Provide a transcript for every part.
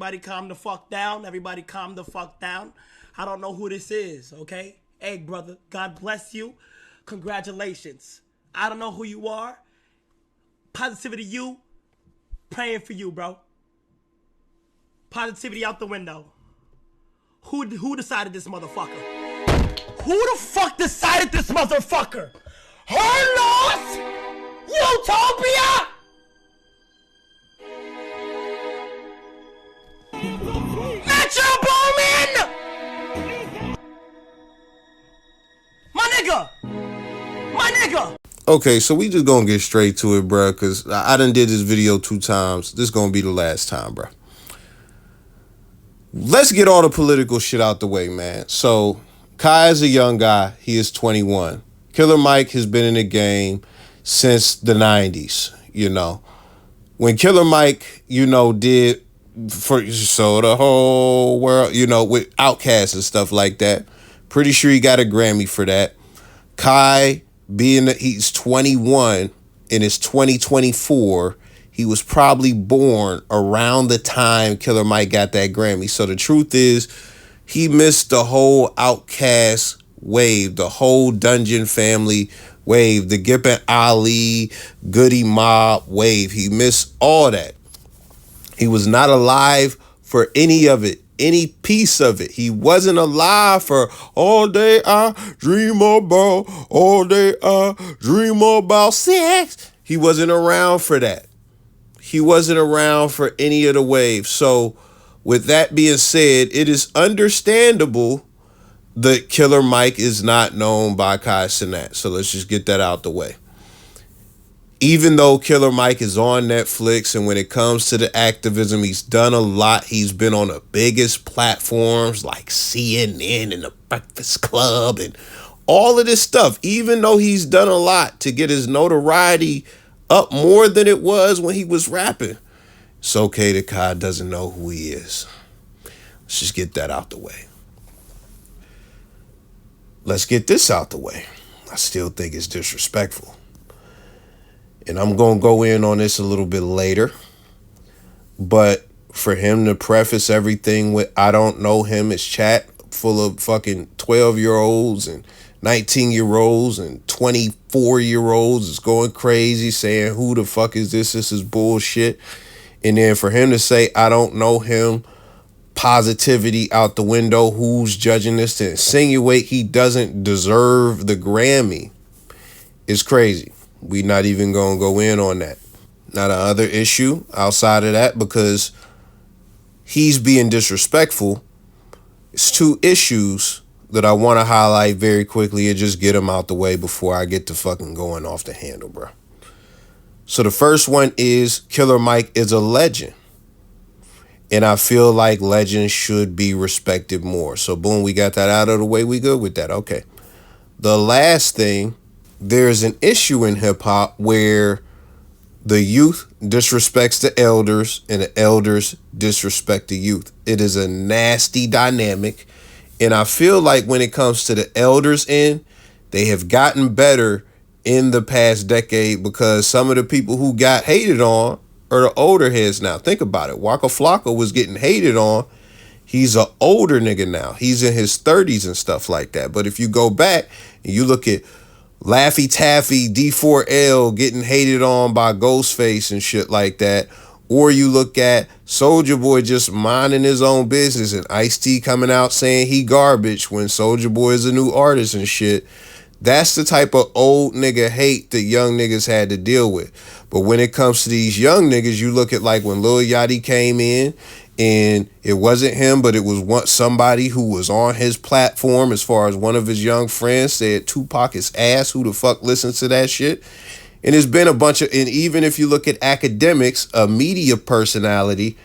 Everybody calm the fuck down. Everybody calm the fuck down. I don't know who this is, okay? Hey, brother, God bless you. Congratulations. I don't know who you are. Positivity you. Praying for you, bro. Positivity out the window. Who decided this motherfucker? Who the fuck decided this motherfucker? Her loss? Utopia? Metro Boomin! My nigga! My nigga! Okay, so we just gonna get straight to it, bro, because I done did this video 2 times. This gonna be the last time, bro. Let's get all the political shit out the way, man. So, Kai is a young guy. He is 21. Killer Mike has been in the game since the 90s, you know. When Killer Mike, you know, did so the whole world, you know, with Outkast and stuff like that. Pretty sure he got a Grammy for that. Kai, being that he's 21 and it's 2024, he was probably born around the time Killer Mike got that Grammy. So the truth is, he missed the whole Outkast wave, the whole Dungeon Family wave, the Gip and Ali, Goody Mob wave. He missed all that. He was not alive for any of it, any piece of it. He wasn't alive for all day I dream about, all day I dream about sex. He wasn't around for that. He wasn't around for any of the waves. So with that being said, it is understandable that Killer Mike is not known by Kai Cenat. So let's just get that out the way. Even though Killer Mike is on Netflix, and when it comes to the activism, he's done a lot. He's been on the biggest platforms like CNN and the Breakfast Club and all of this stuff. Even though he's done a lot to get his notoriety up more than it was when he was rapping, it's okay that Kai doesn't know who he is. Let's just get that out the way. Let's get this out the way. I still think it's disrespectful. And I'm going to go in on this a little bit later. But for him to preface everything with, I don't know him, his chat full of fucking 12-year-olds and 19-year-olds and 24-year-olds is going crazy saying, who the fuck is this? This is bullshit. And then for him to say, I don't know him, positivity out the window, who's judging this, to insinuate he doesn't deserve the Grammy is crazy. We not even going to go in on that. Not another issue outside of that, because he's being disrespectful. It's 2 issues that I want to highlight very quickly and just get them out the way before I get to fucking going off the handle, bro. So the first one is Killer Mike is a legend. And I feel like legends should be respected more. So boom, we got that out of the way. We good with that. Okay. The last thing, there's an issue in hip hop where the youth disrespects the elders and the elders disrespect the youth. It is a nasty dynamic. And I feel like when it comes to the elders end, they have gotten better in the past decade, because some of the people who got hated on are the older heads now. Think about it. Waka Flocka was getting hated on. He's an older nigga now. He's in his 30s and stuff like that. But if you go back and you look at Laffy Taffy, D4L getting hated on by Ghostface and shit like that, or you look at Soulja Boy just minding his own business and Ice-T coming out saying he garbage when Soulja Boy is a new artist and shit, that's the type of old nigga hate that young niggas had to deal with. But when it comes to these young niggas, you look at like when Lil Yachty came in, and it wasn't him, but it was somebody who was on his platform, as far as one of his young friends said, Tupac is ass. Who the fuck listens to that shit? And it's been a bunch of, and even if you look at academics, a media personality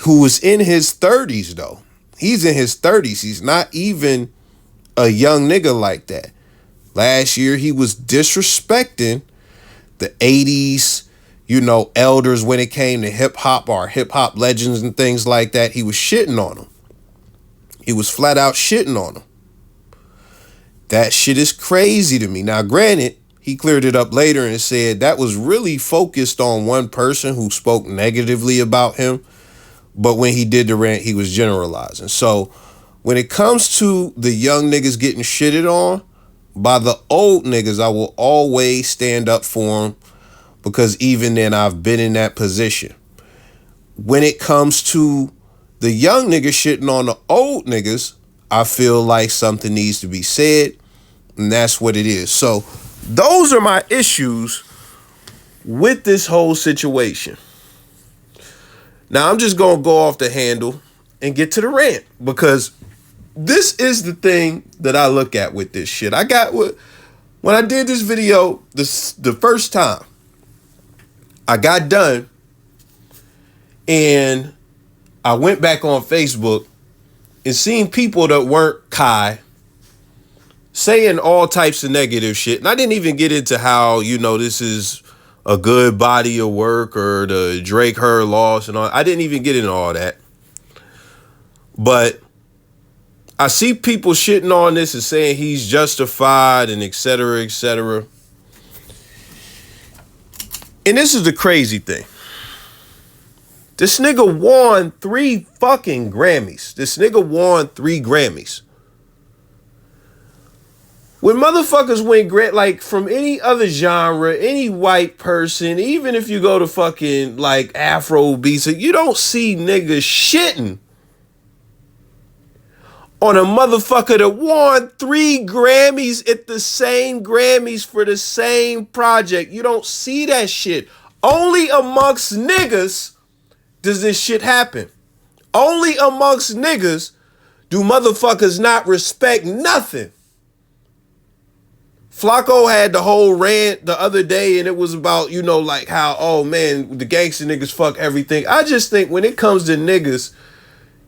who was in his 30s though. He's in his 30s. He's not even a young nigga like that. Last year, he was disrespecting the 80s, you know, elders when it came to hip hop, or hip hop legends and things like that. He was shitting on them. He was flat out shitting on them. That shit is crazy to me. Now, granted, he cleared it up later and said that was really focused on one person who spoke negatively about him. But when he did the rant, he was generalizing. So when it comes to the young niggas getting shitted on by the old niggas, I will always stand up for them because even then I've been in that position. When it comes to the young niggas shitting on the old niggas, I feel like something needs to be said, and that's what it is. So those are my issues with this whole situation. Now I'm just gonna go off the handle and get to the rant because this is the thing that I look at with this shit. When I did this video the first time, I got done and I went back on Facebook and seen people that weren't Kai saying all types of negative shit. And I didn't even get into how, this is a good body of work or the Drake her loss and all. I didn't even get into all that. But I see people shitting on this and saying he's justified and et cetera, et cetera. And this is the crazy thing. This nigga won 3 fucking Grammys. This nigga won 3 Grammys. When motherfuckers win like from any other genre, any white person, even if you go to fucking like Afro beats, you don't see niggas shitting on a motherfucker that won 3 Grammys at the same Grammys for the same project. You don't see that shit. Only amongst niggas does this shit happen. Only amongst niggas do motherfuckers not respect nothing. Flacco had the whole rant the other day and it was about, like how, oh man, the gangster niggas fuck everything. I just think when it comes to niggas,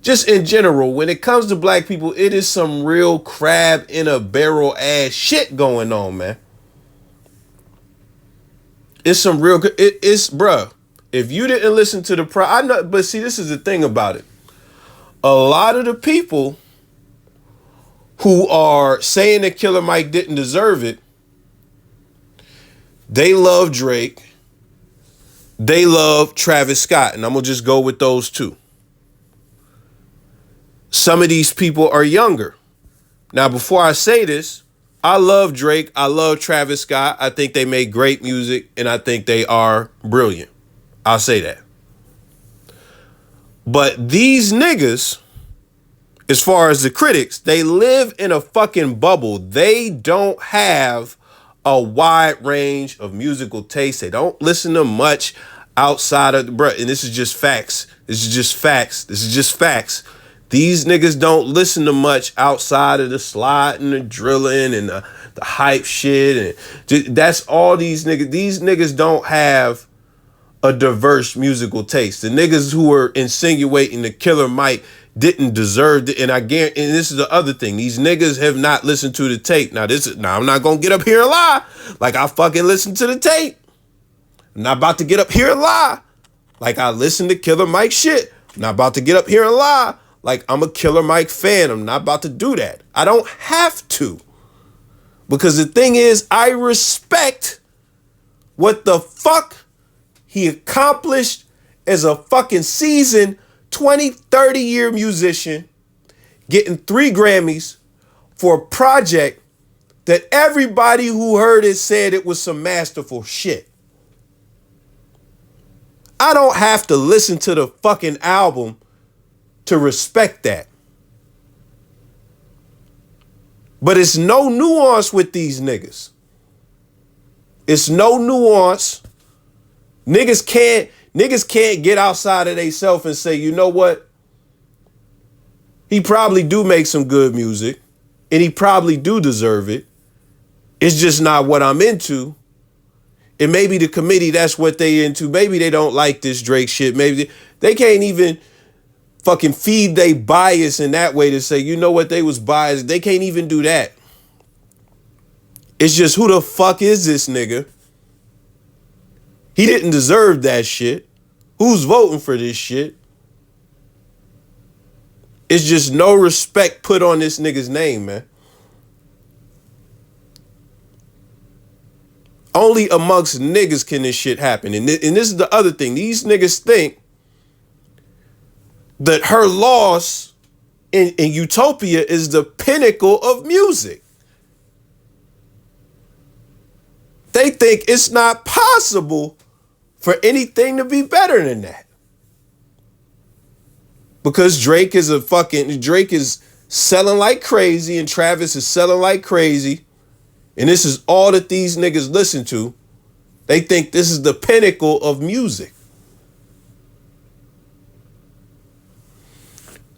just in general, when it comes to black people, it is some real crab in a barrel ass shit going on, man. It's some real, it's bruh. If you didn't listen to the I know, but see, this is the thing about it. A lot of the people who are saying that Killer Mike didn't deserve it, they love Drake. They love Travis Scott, and I'm gonna just go with those two. Some of these people are younger. Now, before I say this, I love Drake. I love Travis Scott. I think they make great music, and I think they are brilliant. I'll say that. But these niggas, as far as the critics, they live in a fucking bubble. They don't have a wide range of musical taste. They don't listen to much outside of and this is just facts. This is just facts. These niggas don't listen to much outside of the sliding, the drilling, and the hype shit. And that's all these niggas. These niggas don't have a diverse musical taste. The niggas who were insinuating the Killer Mike didn't deserve it, and I guarantee. And this is the other thing: these niggas have not listened to the tape. Now I'm not gonna get up here and lie like I fucking listened to the tape. I'm not about to get up here and lie like I listened to Killer Mike shit. I'm not about to get up here and lie like I'm a Killer Mike fan. I'm not about to do that. I don't have to, because the thing is, I respect what the fuck he accomplished as a fucking seasoned 20, 30-year musician, getting 3 Grammys for a project that everybody who heard it said it was some masterful shit. I don't have to listen to the fucking album to respect that. But it's no nuance with these niggas. It's no nuance. Niggas can't get outside of themselves and say, you know what? He probably do make some good music, and he probably do deserve it. It's just not what I'm into. And maybe the committee, that's what they into. Maybe they don't like this Drake shit. Maybe they can't even fucking feed they bias in that way to say, you know what, they was biased. They can't even do that. It's just, who the fuck is this nigga? He didn't deserve that shit. Who's voting for this shit? It's just no respect put on this nigga's name, man. Only amongst niggas can this shit happen. And this is the other thing. These niggas think that her loss in Utopia is the pinnacle of music. They think it's not possible for anything to be better than that. Because Drake is selling like crazy and Travis is selling like crazy. And this is all that these niggas listen to. They think this is the pinnacle of music.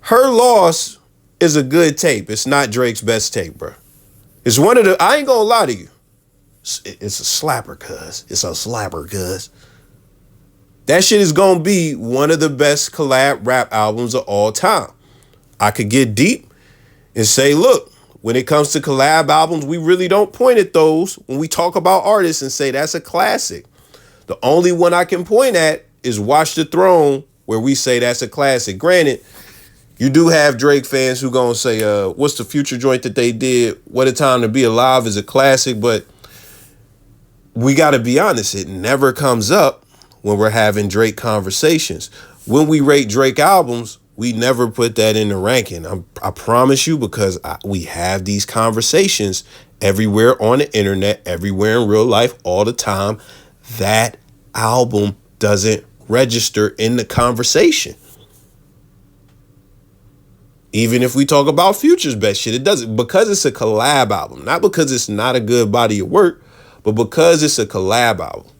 Her Loss is a good tape. It's not Drake's best tape, bro. It's one of the, I ain't gonna lie to you. It's a slapper, cuz. It's a slapper, cuz. That shit is gonna be one of the best collab rap albums of all time. I could get deep and say, look, when it comes to collab albums, we really don't point at those when we talk about artists and say that's a classic. The only one I can point at is Watch the Throne, where we say that's a classic. Granted, you do have Drake fans who gonna say, what's the Future joint that they did? What a Time to Be Alive is a classic, but we gotta be honest, it never comes up when we're having Drake conversations. When we rate Drake albums, we never put that in the ranking. I promise you, because we have these conversations everywhere on the internet, everywhere in real life, all the time. That album doesn't register in the conversation. Even if we talk about Future's best shit, it doesn't, because it's a collab album. Not because it's not a good body of work, but because it's a collab album.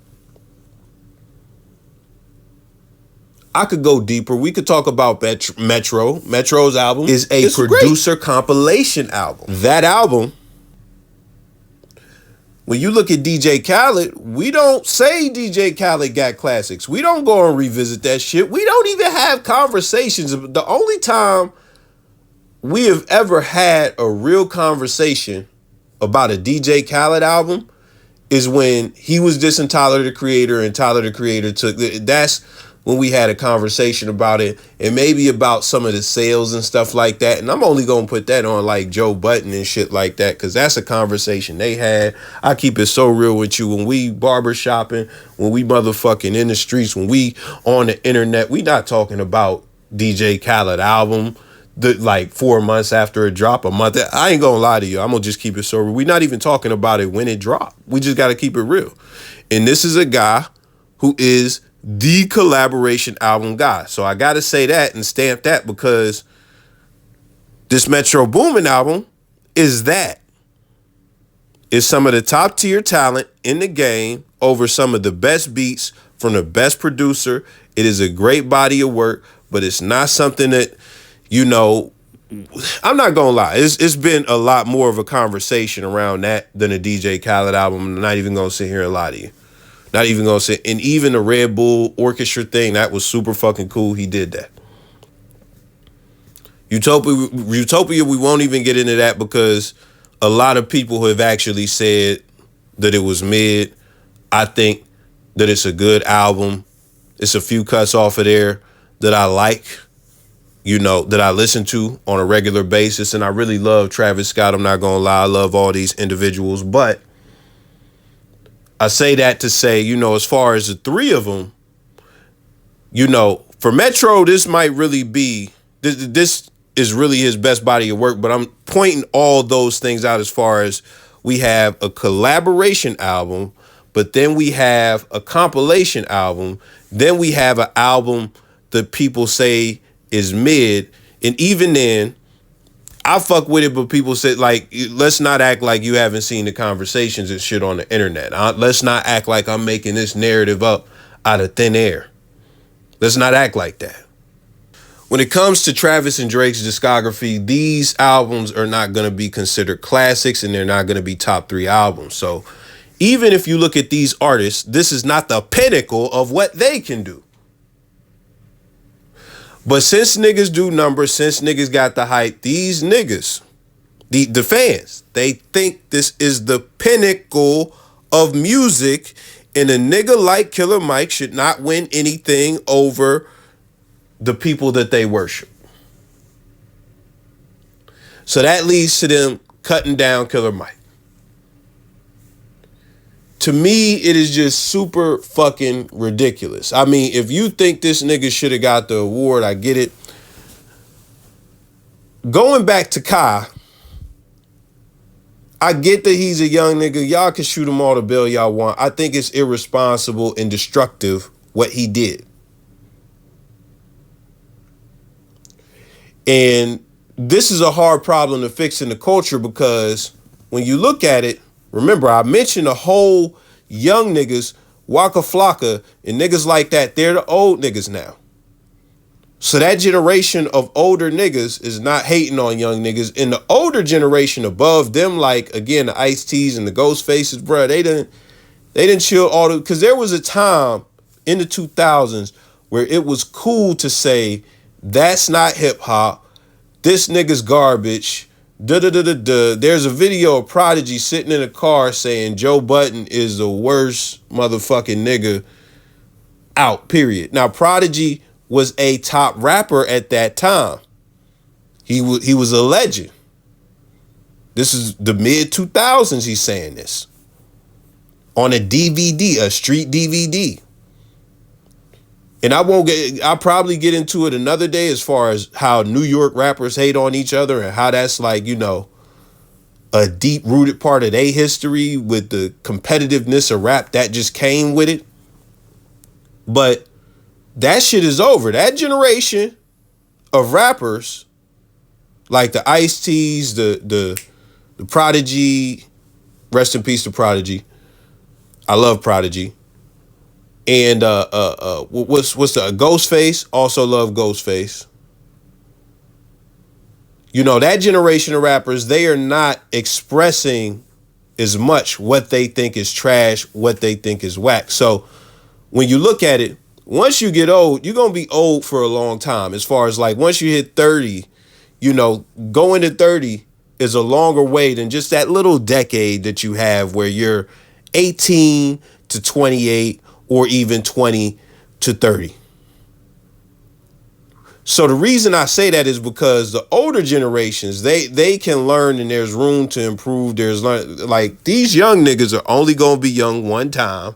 I could go deeper. We could talk about Metro. Metro's album is a producer compilation album. That album, when you look at DJ Khaled, we don't say DJ Khaled got classics. We don't go and revisit that shit. We don't even have conversations. The only time we have ever had a real conversation about a DJ Khaled album is when he was dissing Tyler, the Creator, and Tyler, the Creator took, that's when we had a conversation about it, and maybe about some of the sales and stuff like that. And I'm only going to put that on like Joe Budden and shit like that, because that's a conversation they had. I keep it so real with you. When we barber shopping, when we motherfucking in the streets, when we on the internet, we not talking about DJ Khaled album like 4 months after it drop, a month. I ain't gonna lie to you. I'm gonna just keep it so real. We're not even talking about it when it dropped. We just got to keep it real. And this is a guy who is the collaboration album guy. So I got to say that and stamp that, because this Metro Boomin album is that. It's some of the top tier talent in the game over some of the best beats from the best producer. It is a great body of work, but it's not something that, you know, I'm not going to lie. It's been a lot more of a conversation around that than a DJ Khaled album. I'm not even going to sit here and lie to you. Not even going to say, and even the Red Bull Orchestra thing, that was super fucking cool. He did that. Utopia, we won't even get into that, because a lot of people have actually said that it was mid. I think that it's a good album. It's a few cuts off of there that I like, you know, that I listen to on a regular basis. And I really love Travis Scott. I'm not going to lie. I love all these individuals, but I say that to say, you know, as far as the three of them, you know, for Metro, this might really be, this is really his best body of work, but I'm pointing all those things out as far as we have a collaboration album, but then we have a compilation album, then we have an album that people say is mid, and even then, I fuck with it, but people say, like, let's not act like you haven't seen the conversations and shit on the internet. Let's not act like I'm making this narrative up out of thin air. Let's not act like that. When it comes to Travis and Drake's discography, these albums are not going to be considered classics, and they're not going to be top 3 albums. So even if you look at these artists, this is not the pinnacle of what they can do. But since niggas do numbers, since niggas got the hype, these niggas, the fans, they think this is the pinnacle of music, and a nigga like Killer Mike should not win anything over the people that they worship. So that leads to them cutting down Killer Mike. To me, it is just super fucking ridiculous. I mean, if you think this nigga should have got the award, I get it. going back to Kai, I get that he's a young nigga. Y'all can shoot him all the bill y'all want. I think it's irresponsible and destructive what he did. And this is a hard problem to fix in the culture because when you look at it, remember, I mentioned the whole young niggas, Waka Flocka, and niggas like that, they're the old niggas now. So that generation of older niggas is not hating on young niggas. And the older generation above them, like, again, the Ice-T's and the Ghostfaces, bro, they didn't chill all the... Because there was a time in the 2000s where it was cool to say, that's not hip-hop, this nigga's garbage, da-da-da-da-da. There's a video of Prodigy sitting in a car saying Joe Budden is the worst motherfucking nigga out, period. Now, Prodigy was a top rapper at that time. He was a legend. This is the mid 2000s he's saying this. On a DVD, a street DVD. And I'll probably get into it another day as far as how New York rappers hate on each other and how that's like, you know, a deep rooted part of their history with the competitiveness of rap that just came with it. But that shit is over. That generation of rappers, like the Ice-T's, the Prodigy, rest in peace to Prodigy. I love Prodigy. And what's the Ghostface? Also love Ghostface. You know, that generation of rappers, they are not expressing as much what they think is trash, what they think is whack. So when you look at it, once you get old, you're going to be old for a long time. As far as like once you hit 30, you know, going to 30 is a longer way than just that little decade that you have where you're 18 to 28 or even 20 to 30. So the reason I say that is because the older generations, they can learn and there's room to improve. Like these young niggas are only going to be young one time.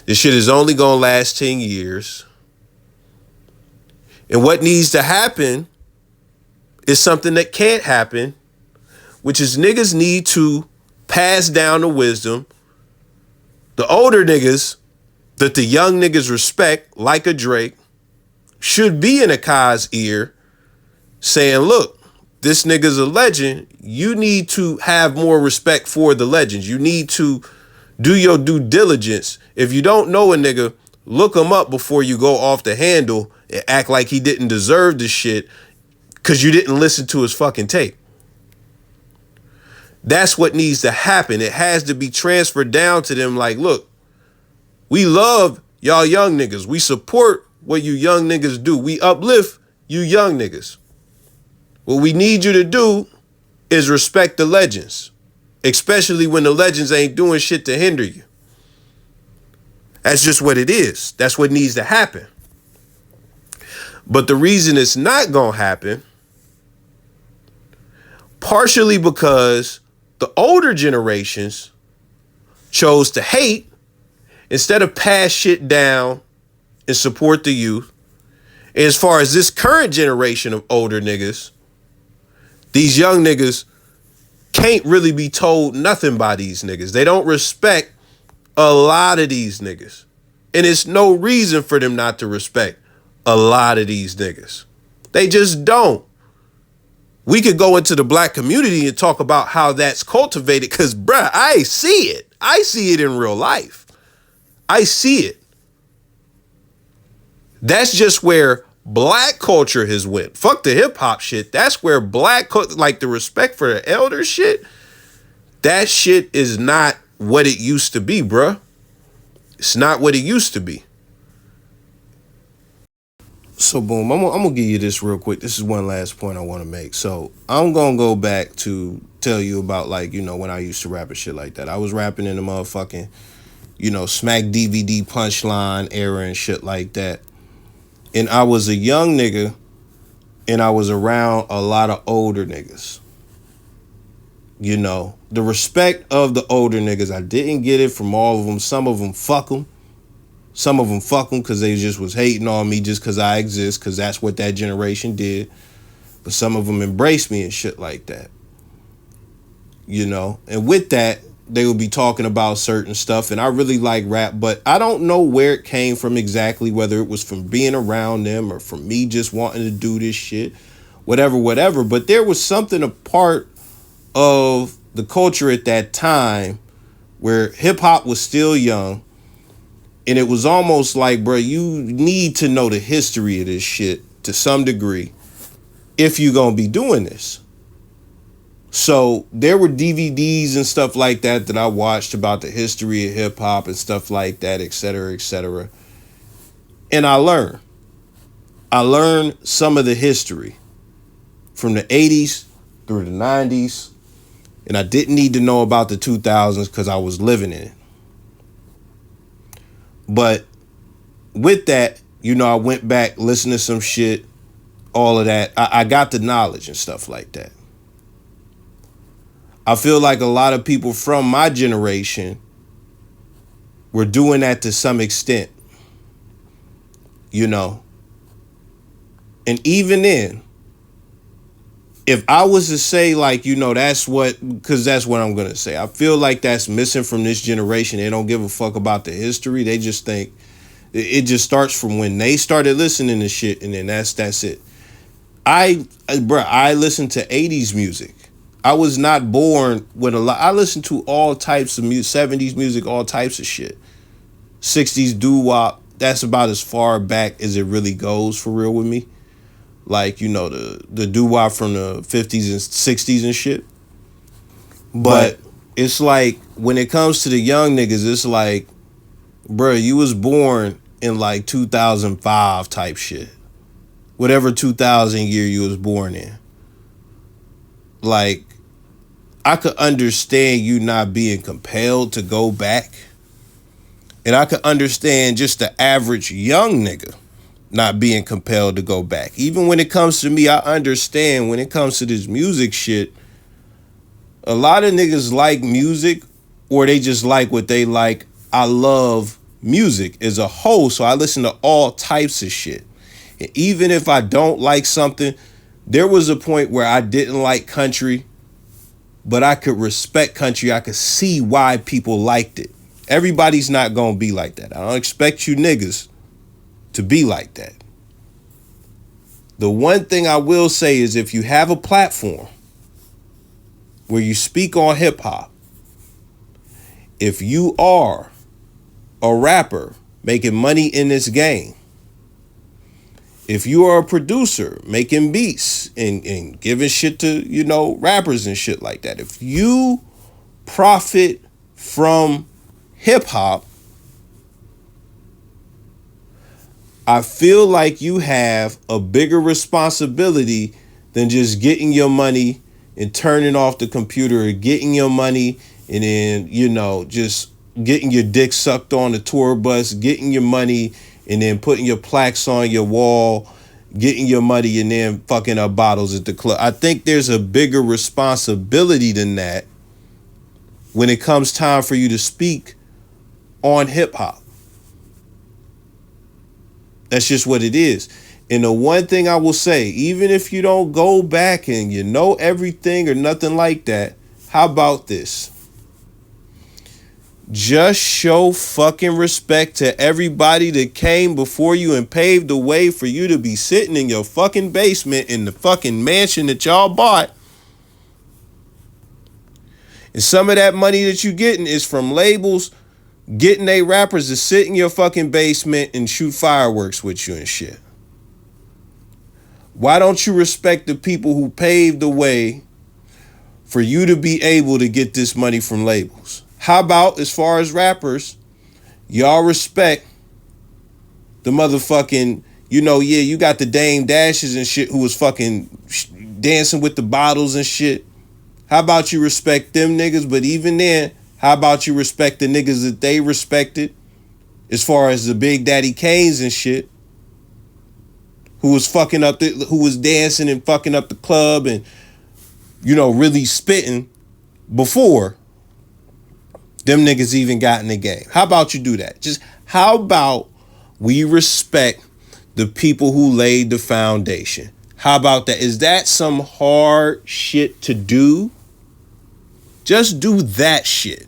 This shit is only going to last 10 years. And what needs to happen is something that can't happen, which is niggas need to pass down the wisdom. The older niggas that the young niggas respect, like a Drake, should be in a Kai's ear saying, look, this nigga's a legend. You need to have more respect for the legends. You need to do your due diligence. If you don't know a nigga, look him up before you go off the handle and act like he didn't deserve the shit because you didn't listen to his fucking tape. That's what needs to happen. It has to be transferred down to them like, look, we love y'all young niggas. We support what you young niggas do. We uplift you young niggas. What we need you to do is respect the legends, especially when the legends ain't doing shit to hinder you. That's just what it is. That's what needs to happen. But the reason it's not going to happen, partially because the older generations chose to hate instead of pass shit down and support the youth. And as far as this current generation of older niggas, these young niggas can't really be told nothing by these niggas. They don't respect a lot of these niggas. And it's no reason for them not to respect a lot of these niggas. They just don't. We could go into the black community and talk about how that's cultivated because, bruh, I see it. I see it in real life. I see it. That's just where black culture has went. Fuck the hip hop shit. That's where like the respect for the elders shit, that shit is not what it used to be, bruh. It's not what it used to be. So boom, I'm gonna give you this real quick. This is one last point I want to make. So I'm gonna go back to tell you about, like, you know, when I used to rap and shit like that. I was rapping in the motherfucking, you know, Smack DVD Punchline era and shit like that. And I was a young nigga and I was around a lot of older niggas. You know, the respect of the older niggas, I didn't get it from all of them. Some of them fuck them. Some of them fuck them because they just was hating on me just because I exist, because that's what that generation did. but some of them embrace me and shit like that. You know, and with that, they would be talking about certain stuff, and I really like rap, but I don't know where it came from exactly, whether it was from being around them or from me just wanting to do this shit, whatever, but there was something a part of the culture at that time where hip-hop was still young, and it was almost like, bro, you need to know the history of this shit to some degree if you're gonna be doing this. So there were DVDs and stuff like that I watched about the history of hip hop and stuff like that, et cetera, et cetera. And I learned some of the history from the 80s through the 90s. And I didn't need to know about the 2000s because I was living in it. But with that, you know, I went back, listened to some shit, all of that. I got the knowledge and stuff like that. I feel like a lot of people from my generation were doing that to some extent, you know. And even then, if I was to say, like, you know, because that's what I'm going to say. I feel like that's missing from this generation. They don't give a fuck about the history. They just think it just starts from when they started listening to shit, and then that's it. I listened to 80s music. I was not born with a lot. I listened to all types of music, 70s music, all types of shit. 60s doo-wop, that's about as far back as it really goes for real with me. Like, you know, the doo-wop from the 50s and 60s and shit. But it's like, when it comes to the young niggas, it's like, bro, you was born in like 2005 type shit. Whatever 2000 year you was born in. Like, I could understand you not being compelled to go back. And I could understand just the average young nigga not being compelled to go back. Even when it comes to me, I understand when it comes to this music shit, a lot of niggas like music, or they just like what they like. I love music as a whole, so I listen to all types of shit. And even if I don't like something, there was a point where I didn't like country, but I could respect country. I could see why people liked it. Everybody's not going to be like that. I don't expect you niggas to be like that. The one thing I will say is, if you have a platform where you speak on hip hop, if you are a rapper making money in this game, if you are a producer making beats and giving shit to, you know, rappers and shit like that, if you profit from hip hop, I feel like you have a bigger responsibility than just getting your money and turning off the computer, or getting your money and then, you know, just getting your dick sucked on the tour bus, getting your money and then putting your plaques on your wall, getting your money and then fucking up bottles at the club. I think there's a bigger responsibility than that when it comes time for you to speak on hip hop. That's just what it is. And the one thing I will say, even if you don't go back and you know everything or nothing like that, how about this? Just show fucking respect to everybody that came before you and paved the way for you to be sitting in your fucking basement in the fucking mansion that y'all bought. And some of that money that you getting is from labels getting they rappers to sit in your fucking basement and shoot fireworks with you and shit. Why don't you respect the people who paved the way for you to be able to get this money from labels? How about, as far as rappers, y'all respect the motherfucking, you know, yeah, you got the Dame Dashes and shit who was fucking dancing with the bottles and shit. How about you respect them niggas? But even then, how about you respect the niggas that they respected, as far as the Big Daddy Kanes and shit, who was fucking up, who was dancing and fucking up the club and, you know, really spitting before them niggas even got in the game. How about you do that? Just how about we respect the people who laid the foundation? How about that? Is that some hard shit to do? Just do that shit.